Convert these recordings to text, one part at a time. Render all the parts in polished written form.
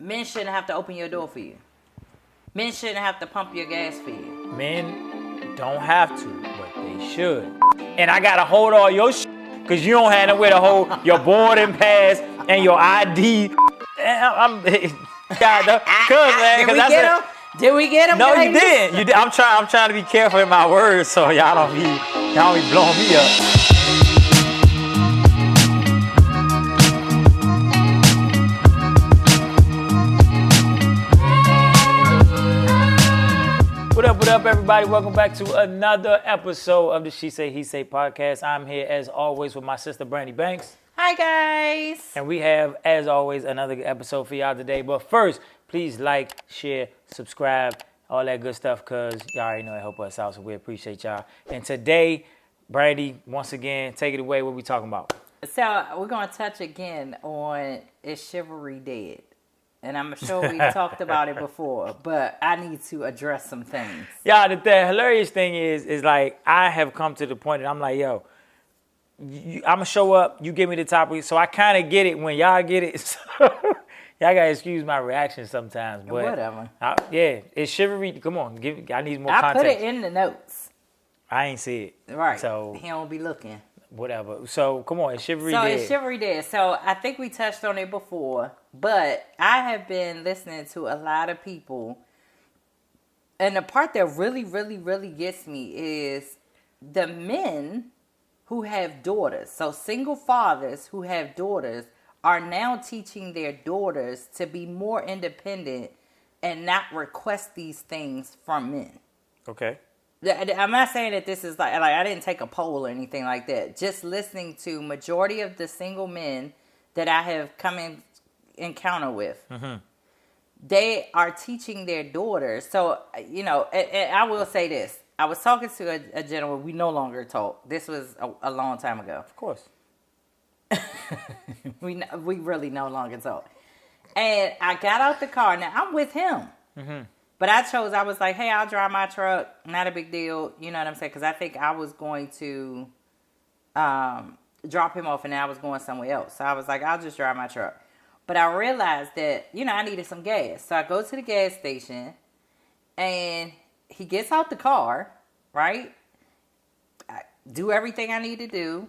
Men shouldn't have to open your door for you. Men shouldn't have to pump your gas for you. Men don't have to, but they should. And I gotta hold all your shit because you don't have nowhere to hold your boarding pass and your ID. Did we get him? No, you didn't. You did. I'm trying to be careful in my words so y'all don't be blowing me up. What up, everybody? Welcome back to another episode of the She Say, He Say podcast. I'm here, as always, with my sister, Brandy Banks. Hi, guys. And we have, as always, another episode for y'all today. But first, please like, share, subscribe, all that good stuff, because y'all already know it helps us out, so we appreciate y'all. And today, Brandy, once again, take it away. What we talking about? So we're going to touch again on Is Chivalry Dead? And I'm sure we talked about it before, but I need to address some things. Yeah, the hilarious thing is like I have come to the point that I'm like, yo, I'm going to show up, you give me the topic, so I kind of get it when y'all get it. So y'all got to excuse my reaction sometimes. But whatever. It's chivalry. Come on, I need more context. I put it in the notes. I ain't see it. Right. So he don't be looking. Whatever. So come on, it's Chivalry Dead. So it's Chivalry Dead. So I think we touched on it before, but I have been listening to a lot of people, and the part that really, really, really gets me is the men who have daughters. So single fathers who have daughters are now teaching their daughters to be more independent and not request these things from men. Okay. I'm not saying that this is like I didn't take a poll or anything like that. Just listening to majority of the single men that I have come in encounter with, they are teaching their daughters. So, and I will say this. I was talking to a gentleman. We no longer talk. This was a long time ago. Of course. we really no longer talk. And I got out the car. Now, I'm with him. Mm-hmm. But I was like, hey, I'll drive my truck. Not a big deal. You know what I'm saying? Because I think I was going to drop him off and then I was going somewhere else. So I was like, I'll just drive my truck. But I realized that, I needed some gas. So I go to the gas station and he gets out the car, right? I do everything I need to do.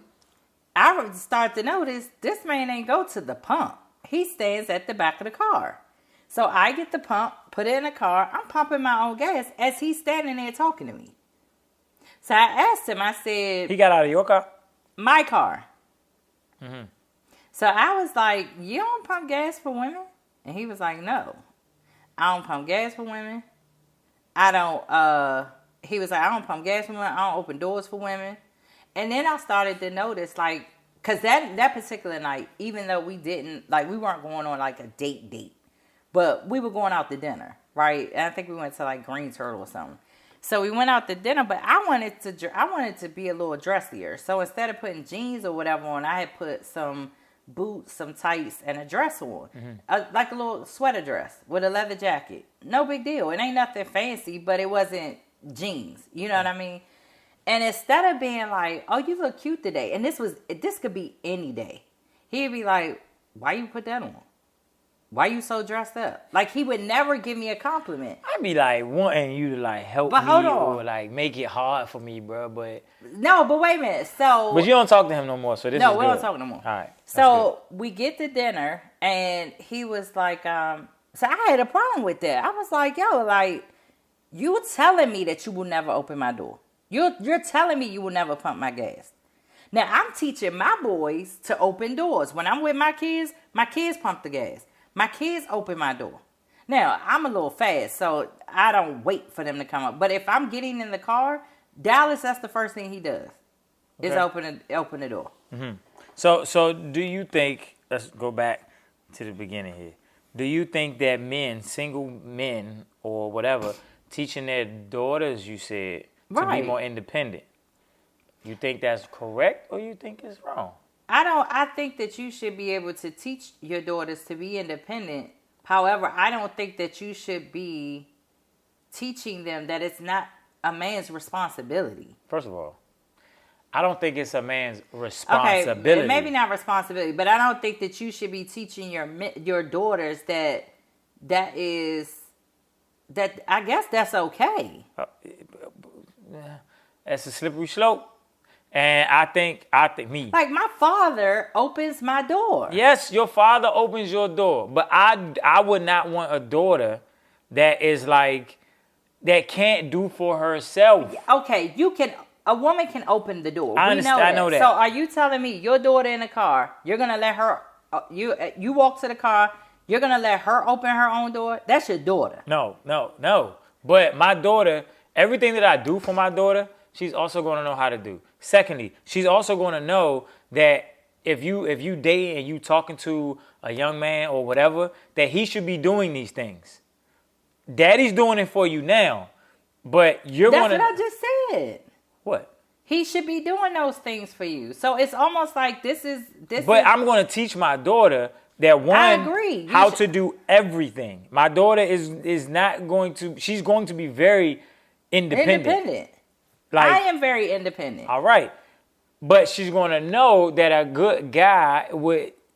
I start to notice this man ain't go to the pump. He stands at the back of the car. So I get the pump, put it in the car. I'm pumping my own gas as he's standing there talking to me. So I asked him, I said... He got out of your car? My car. Mm-hmm. So I was like, you don't pump gas for women? And he was like, no. I don't pump gas for women. He was like, I don't pump gas for women. I don't open doors for women. And then I started to notice, because that particular night, even though we weren't going on like a date. But we were going out to dinner, right? And I think we went to Green Turtle or something. So we went out to dinner, but I wanted to be a little dressier. So instead of putting jeans or whatever on, I had put some boots, some tights, and a dress on. Mm-hmm. Like a little sweater dress with a leather jacket. No big deal. It ain't nothing fancy, but it wasn't jeans. You know what I mean? And instead of being like, oh, you look cute today. And this could be any day. He'd be like, why you put that on? Why you so dressed up? He would never give me a compliment. I'd be wanting you to help me or make it hard for me, bro. But no, but wait a minute. So, but you don't talk to him no more. So this is good. No, we don't talk no more. All right. So we get to dinner, and he was like, so I had a problem with that. I was like, yo, you telling me that you will never open my door. You're telling me you will never pump my gas. Now I'm teaching my boys to open doors. When I'm with my kids pump the gas. My kids open my door. Now, I'm a little fast, so I don't wait for them to come up. But if I'm getting in the car, Dallas, that's the first thing he does, is open the door. Mm-hmm. So do you think, let's go back to the beginning here. Do you think that men, single men or whatever, teaching their daughters, you said, to be more independent, you think that's correct or you think it's wrong? I think that you should be able to teach your daughters to be independent. However, I don't think that you should be teaching them that it's not a man's responsibility. First of all, I don't think it's a man's responsibility. Okay, maybe not responsibility, but I don't think that you should be teaching your daughters that that I guess that's okay. That's a slippery slope. And I think me. Like my father opens my door. Yes, your father opens your door. But I would not want a daughter that is like, that can't do for herself. Okay, a woman can open the door. I understand. I know that. So are you telling me your daughter in the car, you're going to let her, you walk to the car, you're going to let her open her own door? That's your daughter. No. But my daughter, everything that I do for my daughter, she's also going to know how to do. Secondly, she's also going to know that if you date and you talking to a young man or whatever, that he should be doing these things. Daddy's doing it for you now, but you're going to... That's what I just said. What? He should be doing those things for you. So it's almost like this is... But I'm going to teach my daughter that one... I agree. How to do everything. My daughter is not going to... She's going to be very independent. Like, I am very independent. All right. But she's going to know that a good guy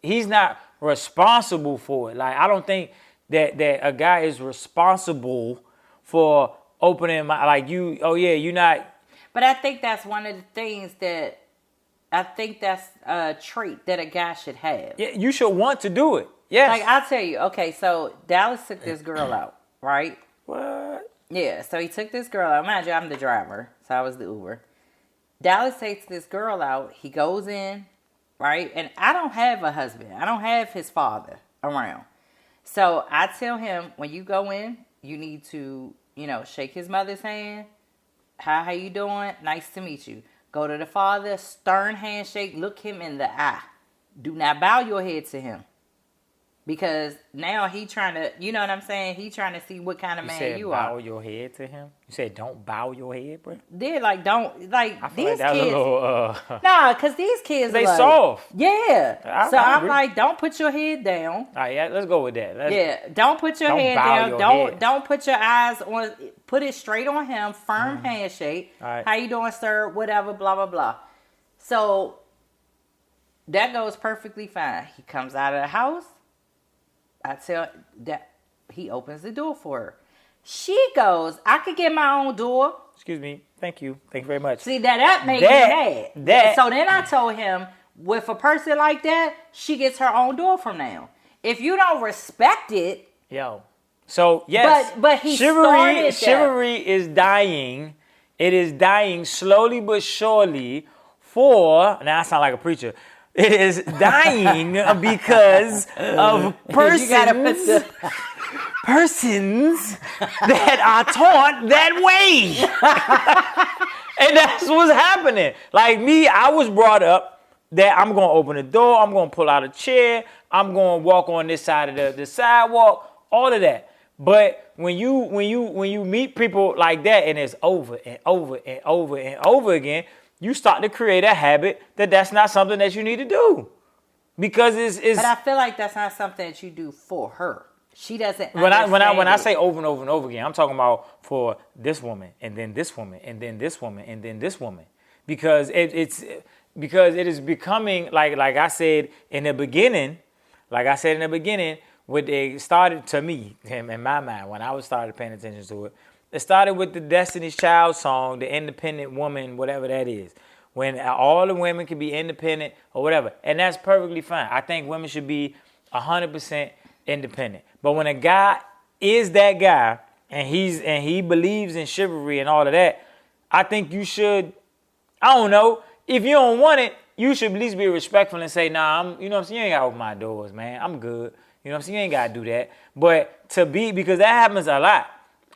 he's not responsible for it. Like, I don't think that a guy is responsible for opening you're not. But I think that's one of the things that I think that's a trait that a guy should have. Yeah, you should want to do it. Yes. Like, I'll tell you, okay, so Dallas took this girl out, right? What? Yeah, so he took this girl out. Mind you, I'm the driver, so I was the Uber. Dallas takes this girl out. He goes in, right? And I don't have a husband. I don't have his father around. So I tell him, when you go in, you need to, shake his mother's hand. How you doing? Nice to meet you. Go to the father, stern handshake, look him in the eye. Do not bow your head to him. Because now he trying to, you know what I'm saying? He trying to see what kind of man you are. Bow your head to him? You said don't bow your head, bro? They're like, don't, like, I feel these like that kids. was a little, Nah, because these kids they like, soft. Yeah. So I I'm agree. like, don't put your head down. All right, yeah, let's go with that. Don't put your head down. Head. Don't put your eyes on, put it straight on him. Firm handshake. All right. How you doing, sir? Whatever, blah, blah, blah. So that goes perfectly fine. He comes out of the house. I tell that he opens the door for her. She goes, I could get my own door. Excuse me. Thank you. Thank you very much. See, that made me mad. So then I told him, with a person like that, she gets her own door from now. If you don't respect it. Yo. So, yes. But he started that. Chivalry is dying. It is dying slowly but surely now I sound like a preacher. It is dying because of persons that are taught that way. And that's what's happening. Like me, I was brought up that I'm going to open the door, I'm going to pull out a chair, I'm going to walk on this side of the sidewalk, all of that. But when you meet people like that and it's over and over and over and over again, you start to create a habit that's not something that you need to do. Because it's But I feel like that's not something that you do for her. She doesn't when I say over and over and over again, I'm talking about for this woman and then this woman and then this woman and then this woman. Because it is becoming like I said in the beginning, what they started to me in my mind when I was started paying attention to it. It started with the Destiny's Child song, the independent woman, whatever that is. When all the women can be independent or whatever. And that's perfectly fine. I think women should be 100% independent. But when a guy is that guy and he believes in chivalry and all of that, I think you should, I don't know, if you don't want it, you should at least be respectful and say, nah, you know what I'm saying? You ain't got to open my doors, man. I'm good. You know what I'm saying? You ain't got to do that. But because that happens a lot.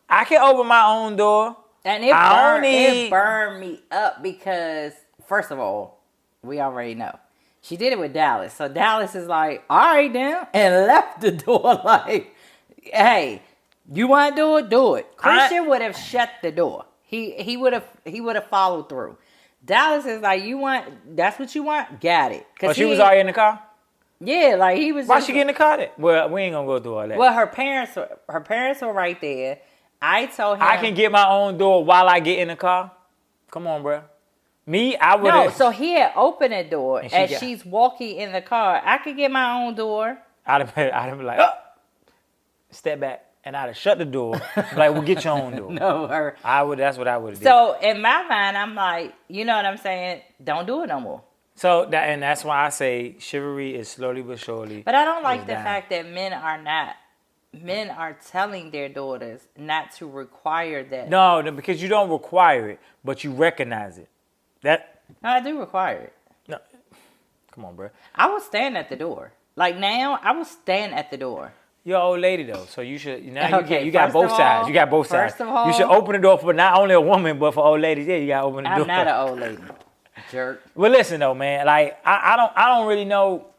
I can open my own door. And it burned me up because, first of all, we already know. She did it with Dallas. So Dallas is like, all right then, and left the door like, hey, you want to do it? Do it. Christian would have shut the door. He would have followed through. Dallas is like, that's what you want? Got it. Oh, she was already in the car? Yeah, like he was. Why she get in the car then? Well, we ain't going to go through all that. Well, her parents were right there. I told him I can get my own door while I get in the car. Come on, bro. Me, I would. No, so he had opened the door and she's walking in the car. I could get my own door. I'd have been like, oh, step back and I'd have shut the door. Like, well, get your own door. No, her. That's what I would have did. So in my mind, I'm like, you know what I'm saying? Don't do it no more. So that's why I say chivalry is slowly but surely. But I don't like the fact that men are telling their daughters not to require that. No, because you don't require it, but you recognize it. No, I do require it. No, come on, bro. I will stand at the door. Like now, I will stand at the door. You're an old lady though, so you should. Okay, you got both sides. You got both sides. First of all, you should open the door for not only a woman but for old ladies. Yeah, you got to open the door. I'm not an old lady. Jerk. Well, listen though, man. Like I don't really know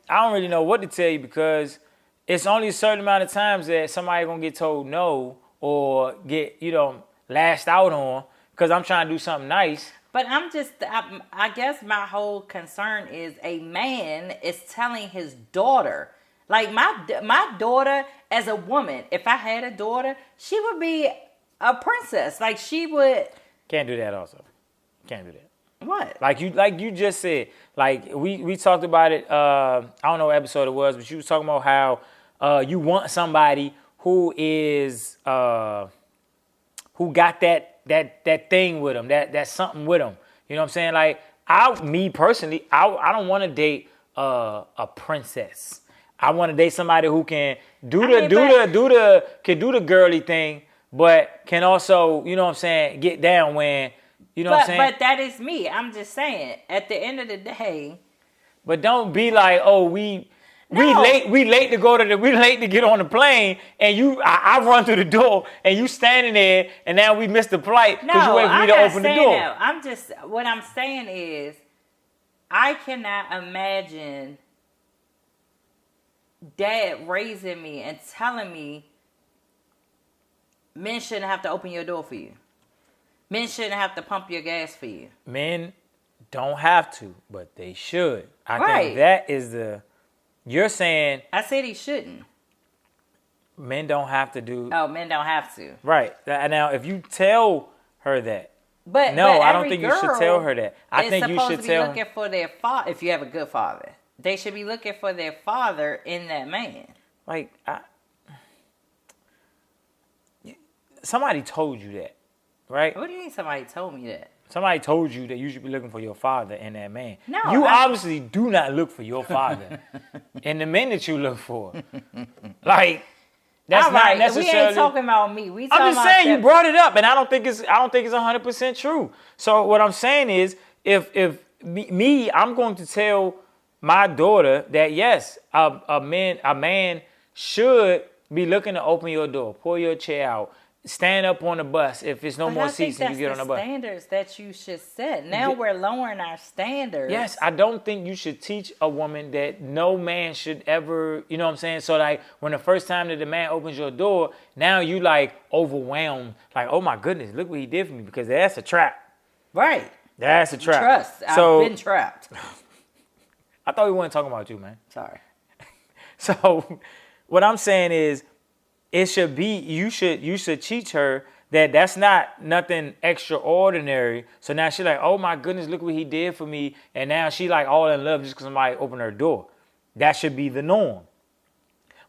what to tell you because it's only a certain amount of times that somebody gonna get told no or get lashed out on because I'm trying to do something nice. But I guess my whole concern is a man is telling his daughter, like my daughter as a woman, if I had a daughter, she would be a princess. Like she would. Can't do that also. Can't do that. What? Like you just said, like we talked about it. I don't know what episode it was, but you was talking about how you want somebody who is who got that thing with them, that something with them. You know what I'm saying? Like me personally, I don't want to date a princess. I want to date somebody who can do the girly thing, but can also, you know what I'm saying, get down when. You know what I'm saying? But that is me. I'm just saying, at the end of the day. But don't be like, oh, we late to get on the plane, and I run through the door, and you standing there, and now we missed the flight because you wait for me to open the door. What I'm saying is, I cannot imagine Dad raising me and telling me men shouldn't have to open your door for you. Men shouldn't have to pump your gas for you. Men don't have to, but they should. I think Right. that is you're saying. I said he shouldn't. Men don't have to do. Oh, men don't have to. Right. Now, if you tell her that. But I don't think you should tell her that. I think you should tell her. Looking for their father. If you have a good father, they should be looking for their father in that man. Like, somebody told you that. Right? What do you mean somebody told me that? Somebody told you that you should be looking for your father in that man. No. You obviously do not look for your father in the men that you look for. Like, that's not necessarily. We ain't talking about me. I'm just saying you brought it up, and I don't think it's 100% true. So what I'm saying is, if I'm going to tell my daughter that yes, a man should be looking to open your door, pull your chair out. Stand up on the bus if there's no more seats and you get on the bus. Standards that you should set. Now we're lowering our standards. Yes, I don't think you should teach a woman that no man should ever, you know what I'm saying? So like when the first time that the man opens your door, now you like overwhelmed. Like, oh my goodness, look what he did for me because that's a trap. Right. That's a trap. Trust. I've been trapped. I thought we weren't talking about you, man. Sorry. So what I'm saying is, it should be you should teach her that that's not nothing extraordinary. So now she's like, oh my goodness, look what he did for me, and now she like all in love just because somebody opened her door. That should be the norm.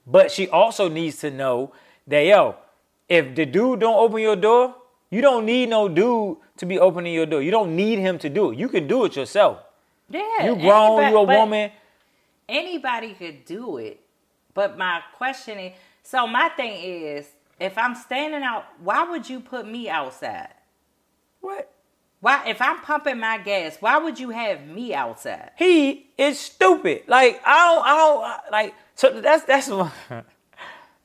But she also needs to know that if the dude don't open your door, you don't need no dude to be opening your door. You don't need him to do it. You can do it yourself. Yeah, you grown, you a woman. Anybody could do it. But my question is. So my thing is, if I'm standing out, why would you put me outside? What? Why? If I'm pumping my gas, why would you have me outside? He is stupid. Like I don't like. So that's a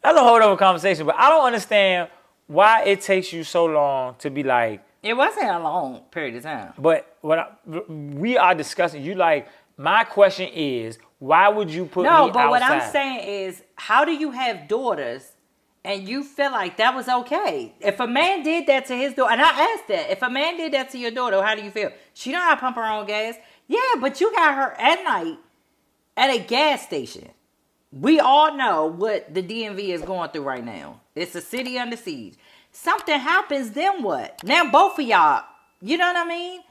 whole other conversation. But I don't understand why it takes you so long to be like. It wasn't a long period of time. But we are discussing. You like my question is. Why would you put me outside? No, but what I'm saying is, how do you have daughters and you feel like that was okay? If a man did that to his daughter, and I asked that, if a man did that to your daughter, how do you feel? She don't have to pump her own gas. Yeah, but you got her at night at a gas station. We all know what the DMV is going through right now. It's a city under siege. Something happens, then what? Now both of y'all, you know what I mean?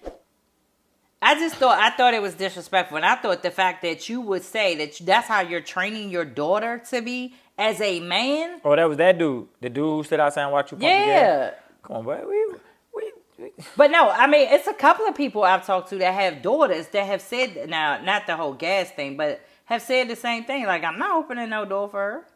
I thought it was disrespectful. And I thought the fact that you would say that that's how you're training your daughter to be as a man. Oh, that was that dude. The dude who stood outside and watched you pump the gas? Yeah. Come on, boy. We. But no, I mean, it's a couple of people I've talked to that have daughters that have said, now, not the whole gas thing, but have said the same thing. Like, I'm not opening no door for her.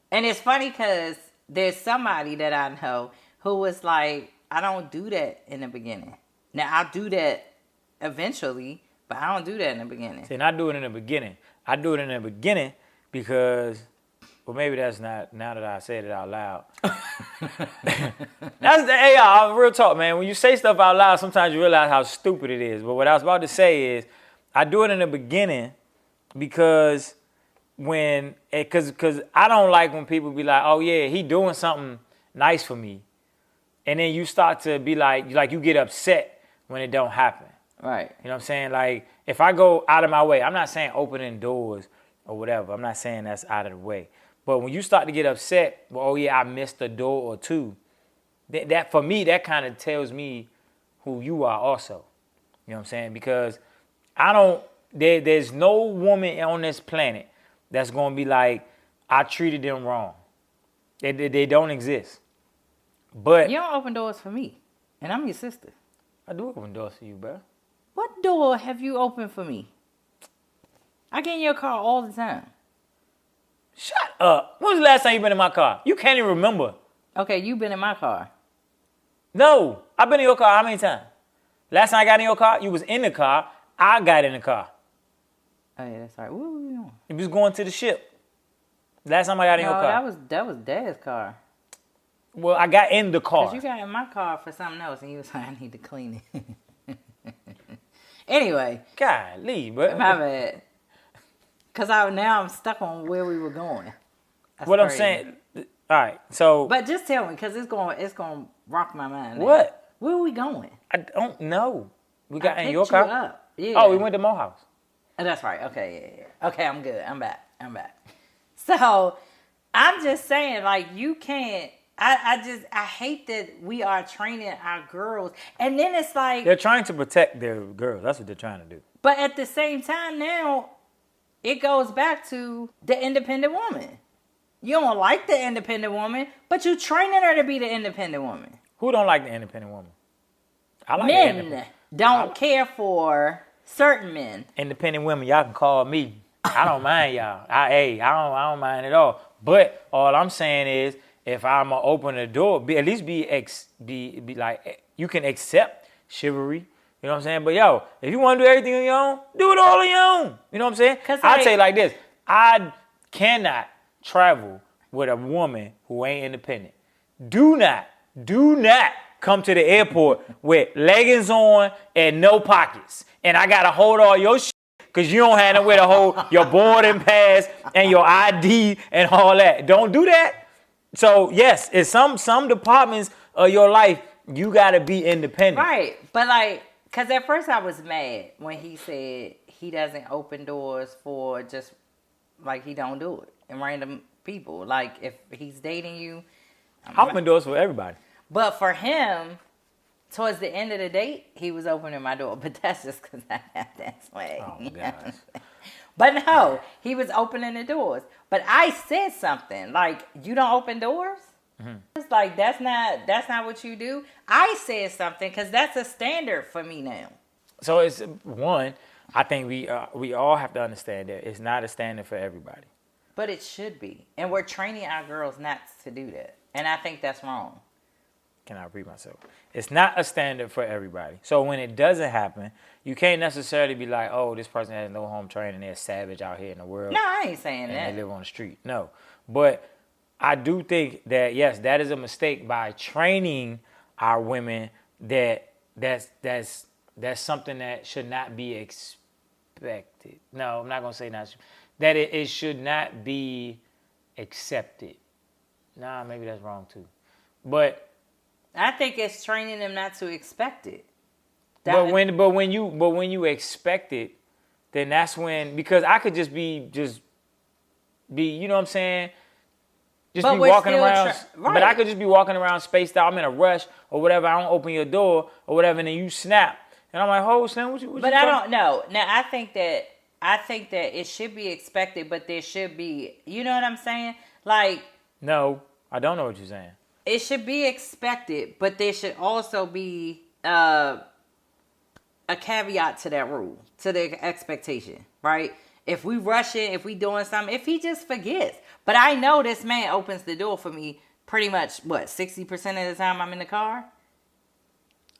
And it's funny because there's somebody that I know who was like, I don't do that in the beginning. Now, I'll do that eventually, but I don't do that in the beginning. See, I do it in the beginning. I do it in the beginning because, well, maybe that's not, now that I said it out loud. That's the, hey, y'all, real talk, man. When you say stuff out loud, sometimes you realize how stupid it is. But what I was about to say is, I do it in the beginning because because I don't like when people be like, oh yeah, he doing something nice for me. And then you start to be like you get upset when it don't happen. Right. You know what I'm saying? Like, if I go out of my way, I'm not saying opening doors or whatever. I'm not saying that's out of the way. But when you start to get upset, well, oh yeah, I missed a door or two, that for me, that kind of tells me who you are also. You know what I'm saying? Because there's no woman on this planet that's going to be like, I treated them wrong. They don't exist. But you don't open doors for me, and I'm your sister. I do open doors for you, bro. What door have you opened for me? I get in your car all the time. Shut up. When was the last time you been in my car? You can't even remember. Okay, you've been in my car. No. I've been in your car how many times? Last time I got in your car, you was in the car. I got in the car. Oh, yeah, that's right. What were we doing? You was going to the ship. Last time I got in your car. that was Dad's car. Well, I got in the car. Because you got in my car for something else, and you was like, I need to clean it. Anyway. Golly, but My bad. Because now I'm stuck on where we were going. That's what crazy. I'm saying, all right, so. But just tell me, because it's going to rock my mind. What? Where are we going? I don't know. We got in I your picked you car? up. Yeah. Oh, we went to Morehouse. Oh, that's right. Okay, yeah. Okay, I'm good. I'm back. So, I'm just saying, like, you can't. I hate that we are training our girls. And then it's like. They're trying to protect their girls. That's what they're trying to do. But at the same time now, it goes back to the independent woman. You don't like the independent woman, but you training her to be the independent woman. Who don't like the independent woman? I like Men don't care for certain men. Independent women, y'all can call me. I don't mind y'all. I don't mind at all. But all I'm saying is, if I'm gonna open the door, at least be like, you can accept chivalry. You know what I'm saying? But yo, if you want to do everything on your own, do it all on your own. You know what I'm saying? I'll tell you like this: I cannot travel with a woman who ain't independent. Do not come to the airport with leggings on and no pockets, and I gotta hold all your shit because you don't have nowhere to hold your boarding pass and your ID and all that. Don't do that. So yes, in some departments of your life, you gotta be independent. Right, but like, cause at first I was mad when he said he doesn't open doors for just like he don't do it and random people. Like if he's dating you, I open doors for everybody. But for him, towards the end of the date, he was opening my door. But that's just because I have that swag. Oh my gosh. But no, he was opening the doors. But I said something like, "You don't open doors." Mm-hmm. It's like that's not what you do. I said something because that's a standard for me now. So it's one. I think we all have to understand that it's not a standard for everybody. But it should be, and we're training our girls not to do that, and I think that's wrong. Can I read myself? It's not a standard for everybody. So when it doesn't happen, you can't necessarily be like, oh, this person has no home training. They're savage out here in the world. No, I ain't saying that. And they live on the street. No. But I do think that, yes, that is a mistake by training our women that's something that should not be expected. No, I'm not going to say not. That it should not be accepted. Nah, maybe that's wrong too. But I think it's training them not to expect it. But when you expect it, then that's when, because I could just be you know what I'm saying? Just be walking around, right. But I could just be walking around spaced out. I'm in a rush or whatever. I don't open your door or whatever, and then you snap, and I'm like, "Oh, Slim, what you?" But I don't know. Now I think that it should be expected, but there should be, you know what I'm saying? Like, No, I don't know what you're saying. it should be expected, but there should also be a caveat to that rule, to the expectation, right? If we rushing, if we doing something, if he just forgets. But I know this man opens the door for me pretty much, 60% of the time I'm in the car?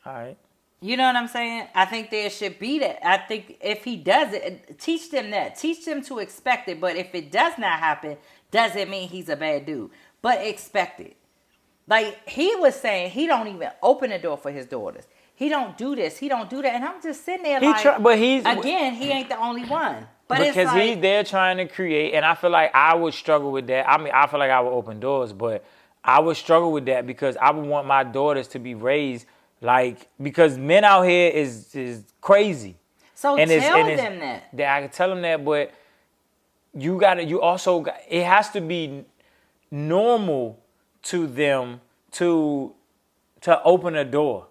All right. You know what I'm saying? I think there should be that. I think if he does it, teach them that. Teach them to expect it. But if it does not happen, doesn't mean he's a bad dude. But expect it. Like, he was saying he don't even open the door for his daughters. He don't do this. He don't do that. And I'm just sitting there again, he ain't the only one. But because it's like, he's there trying to create, and I feel like I would struggle with that. I mean, I feel like I would open doors, but I would struggle with that because I would want my daughters to be raised like, because men out here is crazy. So and tell them that. I can tell them that, but it has to be normal to them to open a door.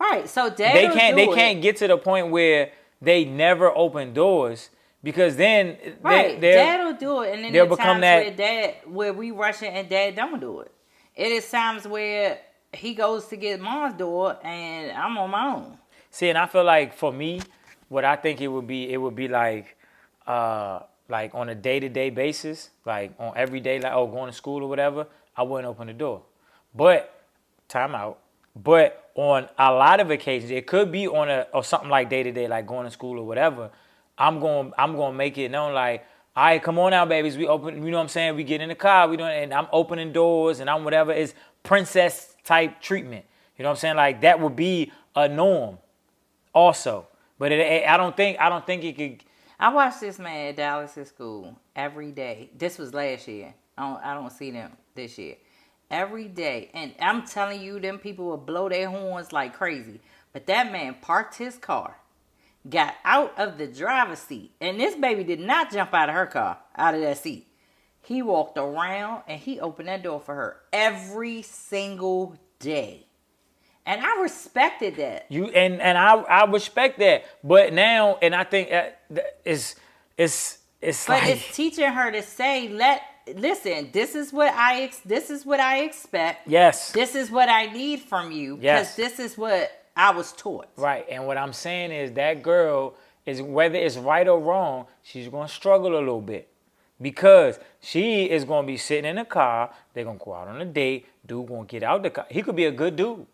Right. So they can't get to the point where they never open doors. Because then Dad will do it, and then they'll there's become times where we rushing and Dad don't do it. It is times where he goes to get Mom's door and I'm on my own. See, and I feel like for me, what I think it would be like on a day-to-day basis, like on every day, like going to school or whatever, I wouldn't open the door. But time out. But on a lot of occasions, it could be or something like day-to-day, like going to school or whatever. I'm gonna make it known like, all right, come on now, babies. We open, you know what I'm saying? We get in the car, and I'm opening doors and I'm whatever. It's princess type treatment. You know what I'm saying? Like that would be a norm also. But I don't think it could. I watched this man at Dallas' school every day. This was last year. I don't see them this year. Every day. And I'm telling you, them people will blow their horns like crazy. But that man parked his car, got out of the driver's seat, and this baby did not jump out of her car, out of that seat. He walked around and he opened that door for her every single day. And I respected that. I respect that. But now, and I think it's but like, it's teaching her to say, listen, this is what I expect. Yes. This is what I need from you. Yes. Because this is what I was taught. Right. And what I'm saying is that girl is, whether it's right or wrong, she's going to struggle a little bit. Because she is going to be sitting in the car. They're going to go out on a date. Dude going to get out the car. He could be a good dude.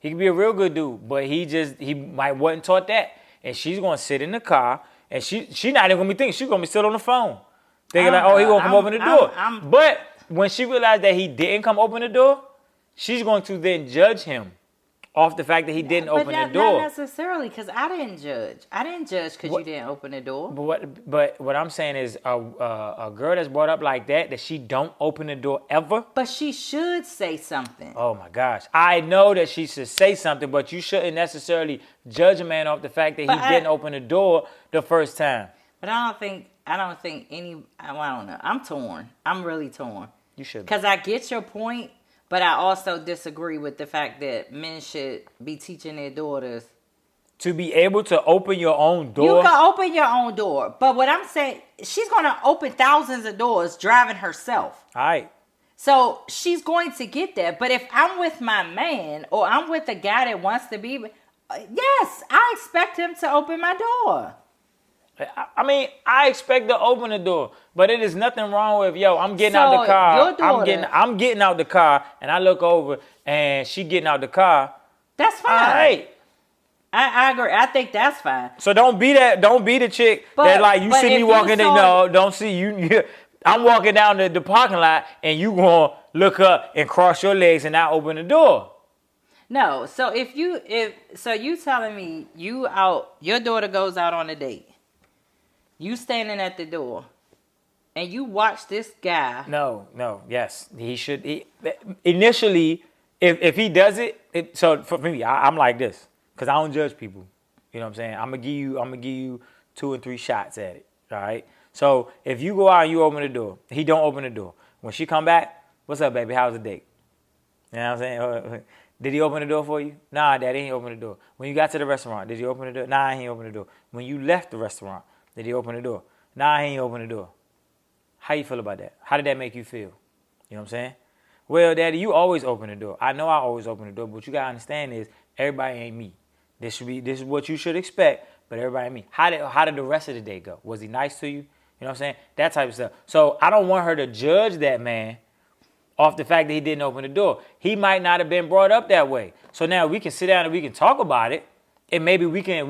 He could be a real good dude. But he might wasn't taught that. And she's going to sit in the car. And she not even going to be thinking. She's going to be still on the phone. Thinking like, he going to come open the door. But when she realized that he didn't come open the door, she's going to then judge him off the fact that he didn't open the door. Not necessarily, because I didn't judge. I didn't judge because you didn't open the door. But what I'm saying is a girl that's brought up like that she don't open the door ever. But she should say something. Oh my gosh. I know that she should say something, but you shouldn't necessarily judge a man off the fact that he didn't open the door the first time. But I don't think I don't know. I'm torn. I'm really torn. You should. Because I get your point. But I also disagree with the fact that men should be teaching their daughters to be able to open your own door. You can open your own door. But what I'm saying, she's going to open thousands of doors driving herself. All right. So she's going to get that. But if I'm with my man or I'm with a guy that wants to be, yes, I expect him to open my door. I mean, I expect to open the door, but it is nothing wrong with, I'm getting out the car. Your daughter, I'm getting out the car, and I look over, and she getting out the car. That's fine. All right. I agree. I think that's fine. So don't be the chick that like you see me walking. Don't see you. I'm walking down the parking lot, and you gonna look up and cross your legs and not open the door. No. So if you telling me your daughter goes out on a date. You standing at the door, and you watch this guy. Yes. He should. Initially, if he does it, so for me, I'm like this, because I don't judge people. You know what I'm saying? I'm gonna give you 2 or 3 shots at it. All right. So if you go out and you open the door, he don't open the door. When she come back, what's up, baby? How's the date? You know what I'm saying? Did he open the door for you? Nah, Daddy ain't open the door. When you got to the restaurant, did he open the door? Nah, he ain't open the door. When you left the restaurant, did he open the door? Nah, he ain't open the door. How you feel about that? How did that make you feel? You know what I'm saying? Well, Daddy, you always open the door. I know I always open the door, but what you gotta understand is everybody ain't me. This is what you should expect, but everybody ain't me. How did the rest of the day go? Was he nice to you? You know what I'm saying? That type of stuff. So I don't want her to judge that man off the fact that he didn't open the door. He might not have been brought up that way. So now we can sit down and we can talk about it, and maybe we can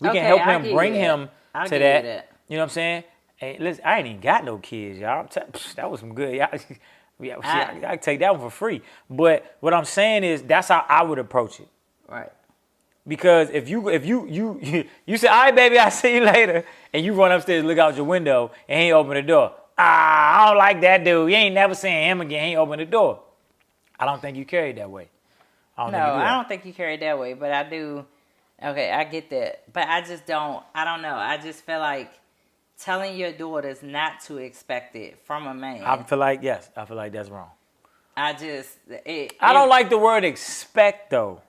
help him bring him to that. You know what I'm saying? Hey, listen, I ain't even got no kids, y'all. That was some good. Y'all, I can take that one for free. But what I'm saying is that's how I would approach it. Right. Because if you say, all right, baby, I'll see you later, and you run upstairs and look out your window and he ain't open the door. I don't like that dude. You ain't never seeing him again. He ain't open the door. I don't think you carried that way. I don't think you carried that way, but I do. Okay, I get that. But I just don't. I don't know. I just feel like telling your daughters not to expect it from a man. I feel like that's wrong. I don't like the word expect though.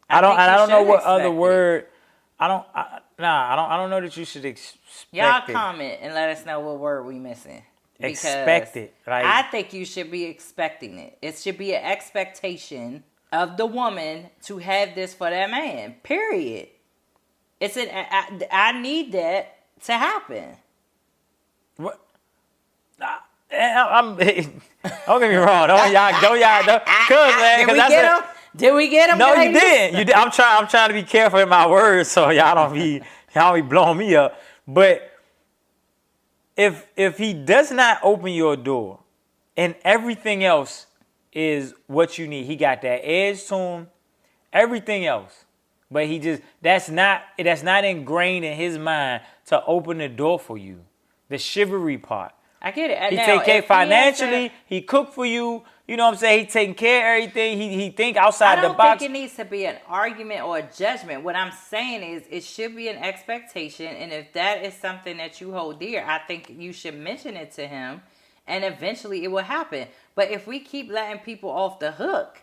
I don't know what other word. I don't know that you should expect Y'all it. comment and let us know what word we missing. Expect it. Like, I think you should be expecting it. It should be an expectation of the woman to have this for that man. Period. I need that to happen. What? Don't get me wrong. Don't y'all. Cause man, did we get him? Did we get him? No, ladies? you didn't. You did. I'm trying to be careful in my words, so y'all don't be blowing me up. But if he does not open your door, and everything else is what you need, he got that edge to him, everything else, but that's not ingrained in his mind to open the door for you. The chivalry part. I get it. He take care financially. He cook for you. You know what I'm saying? He taking care of everything. He think outside the box. I don't think it needs to be an argument or a judgment. What I'm saying is it should be an expectation. And if that is something that you hold dear, I think you should mention it to him. And eventually it will happen. But if we keep letting people off the hook,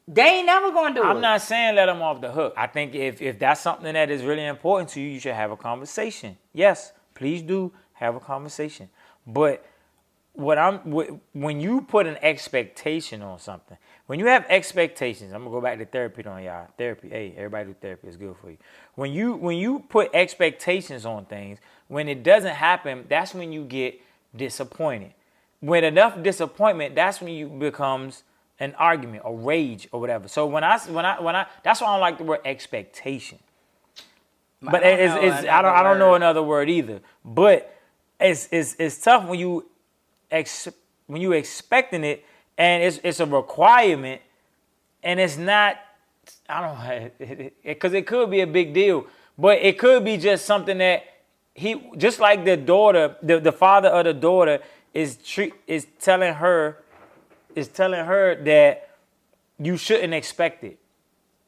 they ain't never going to do it. I'm not saying let them off the hook. I think if that's something that is really important to you, you should have a conversation. Yes, please do have a conversation. But when you put an expectation on something, when you have expectations, I'm gonna go back to therapy on y'all. Therapy, hey, everybody do therapy. It's good for you. When you put expectations on things, when it doesn't happen, that's when you get disappointed. When enough disappointment, that's when you becomes an argument or rage or whatever. So when I that's why I don't like the word expectation. But I don't know another word either. But it's tough when you expecting it and it's a requirement and it's not. I don't know, because it could be a big deal, but it could be just something that he, just like the daughter, the father of the daughter is telling her that you shouldn't expect it.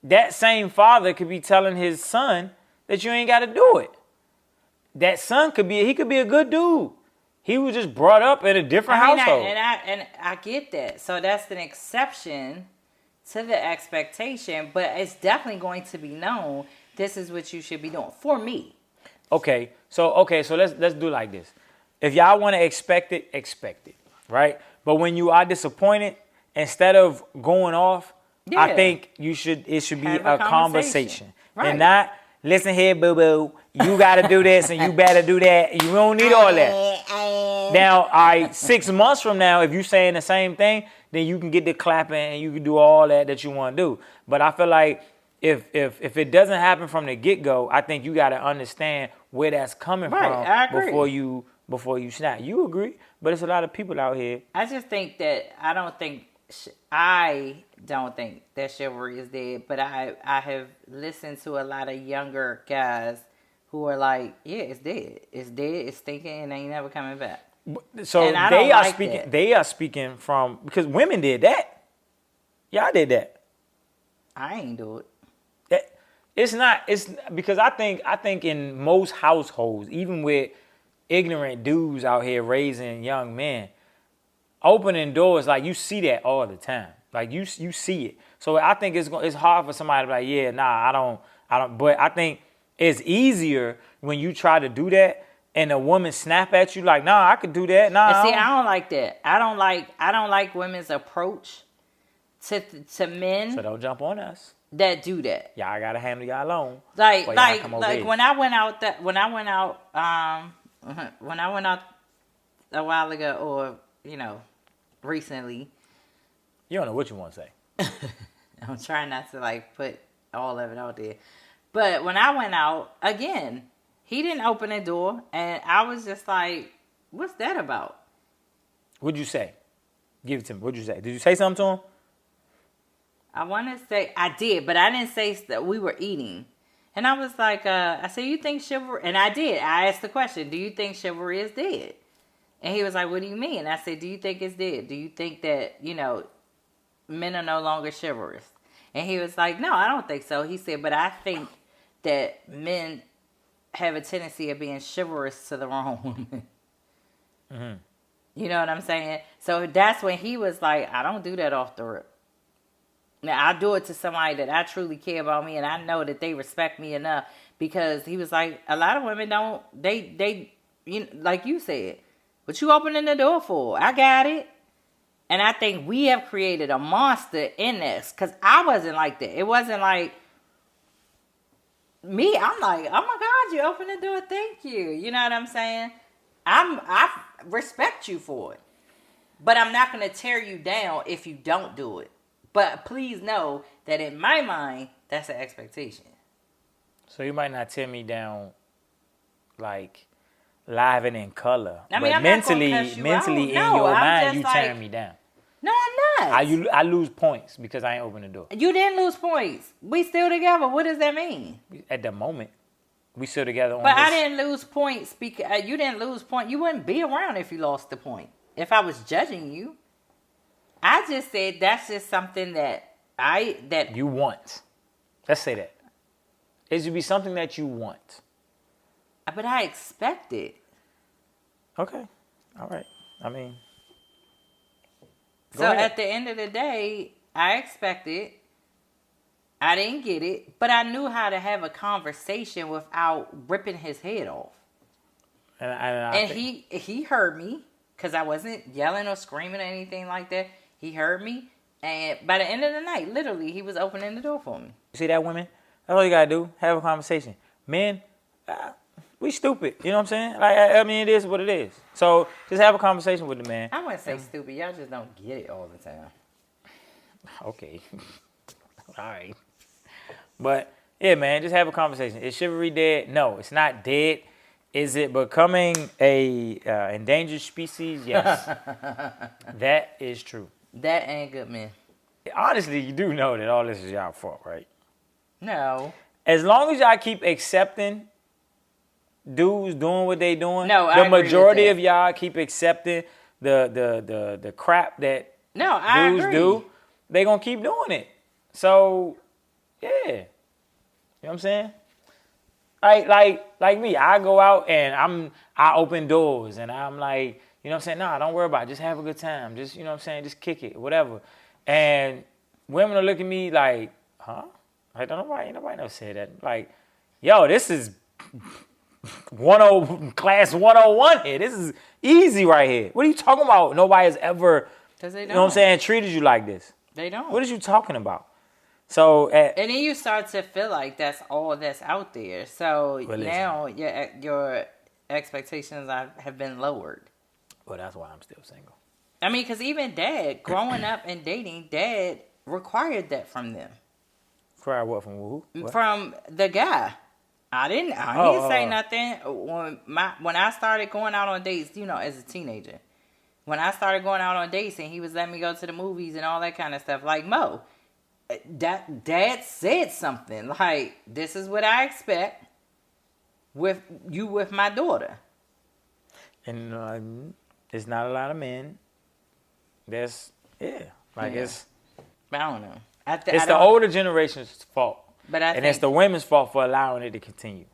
That same father could be telling his son that you ain't got to do it. That son could be a good dude. He was just brought up in a different household. And I get that. So that's an exception to the expectation, but it's definitely going to be known. This is what you should be doing for me. Okay, so let's do like this. If y'all want to expect it, right? But when you are disappointed, instead of going off, yeah, I think it should be a conversation. Right. And not, listen here, boo-boo, you got to do this and you better do that. You don't need all that. Now, all right, 6 months from now, if you're saying the same thing, then you can get the clapping and you can do all that you want to do. But I feel like if it doesn't happen from the get-go, I think you got to understand where that's coming from before you snap. You agree, but it's a lot of people out here. I just think that I don't think that chivalry is dead, but I have listened to a lot of younger guys who are like, yeah, it's dead, it's thinking, and ain't never coming back. So they are speaking from, because women did that. Y'all did that. I ain't do it. It's because I think in most households, even with ignorant dudes out here raising young men, opening doors, like, you see that all the time. Like, you see it. So I think it's hard for somebody to be like, yeah, nah, I don't. But I think it's easier when you try to do that and a woman snap at you like, nah, I could do that. Nah, And see, I don't like that. I don't like women's approach to men. So don't jump on us. That do that. Y'all gotta handle y'all alone. Like Here. when I went out a while ago, or recently. You don't know what you want to say. I'm trying not to like put all of it out there, but when I went out again, he didn't open the door, and I was just like, "What's that about?" What'd you say? Give it to me. What'd you say? Did you say something to him? I want to say I did, but I didn't say that we were eating. And I was like, I said, you think chivalry? And I did. I asked the question, do you think chivalry is dead? And he was like, what do you mean? I said, do you think it's dead? Do you think that, men are no longer chivalrous? And he was like, no, I don't think so. He said, but I think that men have a tendency of being chivalrous to the wrong woman. Mm-hmm. You know what I'm saying? So that's when he was like, I don't do that off the rip. Now, I do it to somebody that I truly care about me, and I know that they respect me enough, because he was like, a lot of women don't, they like you said, what you opening the door for? I got it. And I think we have created a monster in this, because I wasn't like that. It wasn't like me. I'm like, oh my God, you opened the door. Thank you. You know what I'm saying? I respect you for it, but I'm not going to tear you down if you don't do it. But please know that in my mind, that's an expectation. So you might not tear me down like live and in color. I mean, but I'm mentally in your mind, you tearing me down. No, I'm not. I lose points because I ain't open the door. You didn't lose points. We still together. What does that mean? At the moment, we still together on But this. I didn't lose points because you didn't lose points. You wouldn't be around if you lost the point. If I was judging you. I just said that's just something that you want. Let's say that. It should be something that you want. But I expect it. Okay. All right. I mean. So at the end of the day, I expected. I didn't get it, but I knew how to have a conversation without ripping his head off. And he heard me, because I wasn't yelling or screaming or anything like that. He heard me, and by the end of the night, literally, he was opening the door for me. You see that, women? That's all you gotta do. Have a conversation. Men, we stupid. You know what I'm saying? Like, I mean, it is what it is. So just have a conversation with the man. I wouldn't say stupid. Y'all just don't get it all the time. Okay. All right. But yeah, man, just have a conversation. Is chivalry dead? No, it's not dead. Is it becoming a endangered species? Yes. That is true. That ain't good, man. Honestly, you do know that all this is y'all fault, right? No. As long as y'all keep accepting dudes doing what they doing, the majority of y'all keep accepting the crap that dudes do, they gonna keep doing it. So, yeah. You know what I'm saying? Like me, I go out and I open doors and I'm like, you know what I'm saying? Nah, don't worry about it. Just have a good time. Just, you know what I'm saying? Just kick it, whatever. And women are looking at me like, huh? Like, ain't nobody never said that. Like, yo, this is class 101 here. This is easy right here. What are you talking about? Nobody has ever, you know what I'm saying, treated you like this. They don't. What are you talking about? So, and then you start to feel like that's all that's out there. So now your expectations have been lowered. Well, that's why I'm still single. I mean, because even Dad, growing up and dating, Dad required that from them. Required what from who? What? From the guy. I didn't say nothing when I started going out on dates. As a teenager, when I started going out on dates and he was letting me go to the movies and all that kind of stuff, like Mo. Dad said something like, this is what I expect with my daughter. And it's not a lot of men. It's I don't know. It's the older generation's fault. But it's the women's fault for allowing it to continue.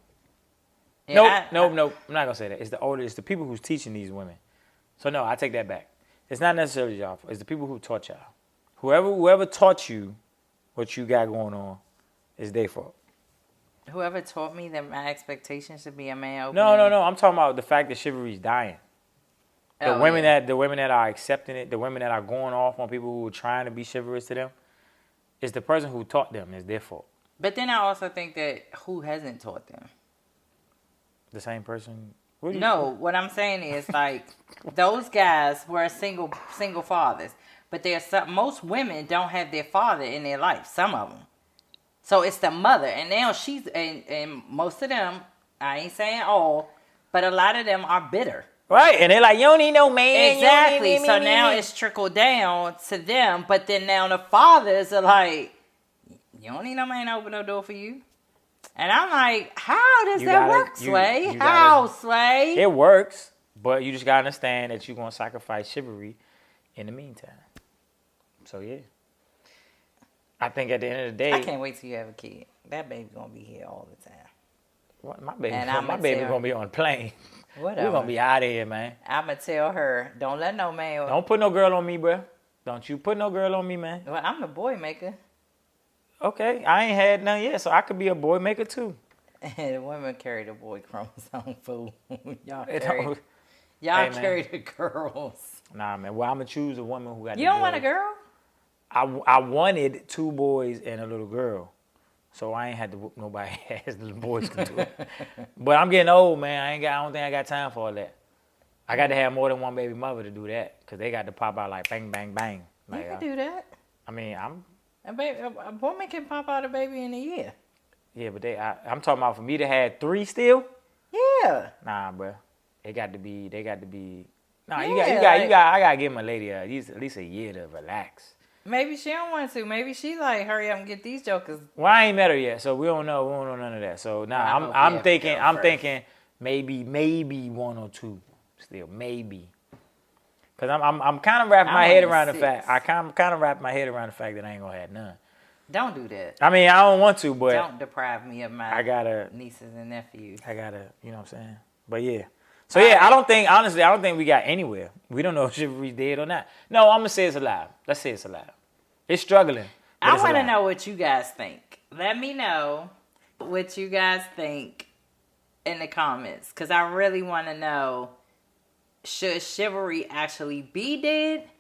Yeah, Nope. I'm not gonna say that. It's the people who's teaching these women. So no, I take that back. It's not necessarily y'all fault. It's the people who taught y'all. Whoever taught you what you got going on is their fault. Whoever taught me that my expectation should be a man opening. No. I'm talking about the fact that chivalry is dying. The women yeah. that are accepting it, the women that are going off on people who are trying to be chivalrous to them, it's the person who taught them. It's their fault. But then I also think that who hasn't taught them? The same person. No, what I'm saying is like those guys were single fathers, but most women don't have their father in their life. Some of them, so it's the mother, and now she's and most of them. I ain't saying all, but a lot of them are bitter. Right, and they're like, you don't need no man. Exactly. So now it's trickled down to them, but then now the fathers are like, you don't need no man to open no door for you. And I'm like, how does that work, Sway? How, Sway? It works, but you just got to understand that you're going to sacrifice chivalry in the meantime. So, yeah. I think at the end of the day... I can't wait till you have a kid. That baby's going to be here all the time. What, my baby going to be on a plane. Whatever. We're going to be out of here, man. I'm going to tell her, don't let no man... Don't put no girl on me, bro. Don't you put no girl on me, man. Well, I'm the boy maker. Okay, I ain't had none yet, so I could be a boy maker too. And women carry the boy chromosome, fool. Y'all Hey, carry the girls. Nah, man. Well, I'm going to choose a woman who got You don't want a girl? I wanted 2 boys and a little girl. So I ain't had to whoop nobody as the boys can do it. But I'm getting old, man. I don't think I got time for all that. I got to have more than one baby mother to do that. Because they got to pop out like bang, bang, bang. Like, You can do that. I mean, A woman can pop out a baby in a year. Yeah, but I'm talking about for me to have 3 still? Yeah. Nah, bro. They got to be. Nah, Yeah, I gotta give my lady at least a year to relax. Maybe she don't want to. Maybe she like hurry up and get these jokers. Well, I ain't met her yet, so we don't know. We don't know none of that. So nah, I'm thinking maybe 1 or 2 still, maybe. Cause I'm kind of wrapping my head around the fact. I kind of wrap my head around the fact that I ain't gonna have none. Don't do that. I mean, I don't want to, but Don't deprive me of my nieces and nephews. You know what I'm saying? But yeah. So yeah, I don't think we got anywhere. We don't know if chivalry's dead or not. No, I'm gonna say it's alive. Let's say it's alive. It's struggling. I want to know what you guys think. Let me know what you guys think in the comments, because I really want to know, should chivalry actually be dead,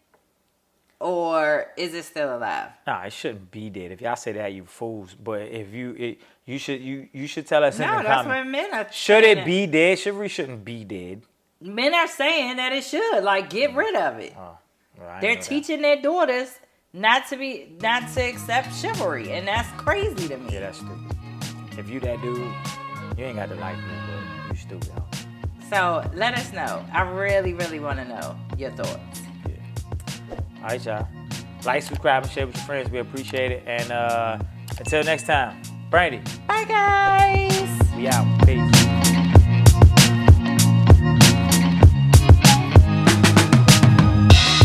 or is it still alive? Nah, it shouldn't be dead. If y'all say that, you fools. But if you should tell us in the comments. No, that's what men are. Should it be dead? Chivalry shouldn't be dead. Men are saying that it should. Like, get rid of it. Oh, well, They're teaching their daughters not to accept chivalry, and that's crazy to me. Yeah, that's stupid. If you that dude, you ain't got to like me, but you stupid. So let us know. I really, really want to know your thoughts. Yeah. All right, y'all. Like, subscribe, and share with your friends. We appreciate it. And until next time, Brandy. Bye, guys.